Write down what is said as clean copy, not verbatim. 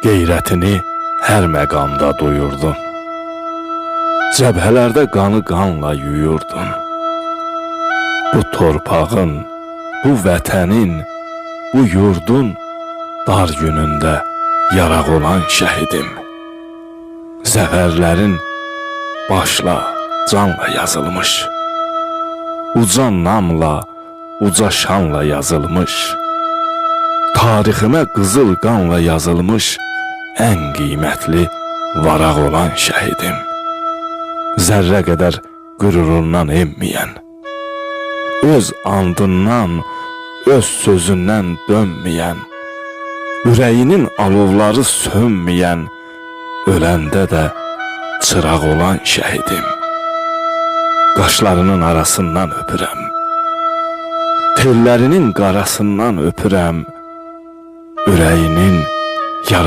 qeyrətini hər məqamda duyurdun. Cəbhələrdə qanı qanla yuyurdun. Bu torpağın, bu vətənin, bu yurdun dar günündə yaraq olan şəhidim. Zəfərlərin başla, canla yazılmış. Uca namla, uca şanla yazılmış. Tariximə qızıl qanla yazılmış ən qiymətli varaq olan şəhidim. Zərrə qədər qürurundan emməyən, öz andından, öz sözündən dönməyən, ürəyinin alovları sönməyən, öləndə də çıraq olan şəhidim. Qaşlarının arasından öpürəm, tellərinin qarasından öpürəm, ürəyinin yarası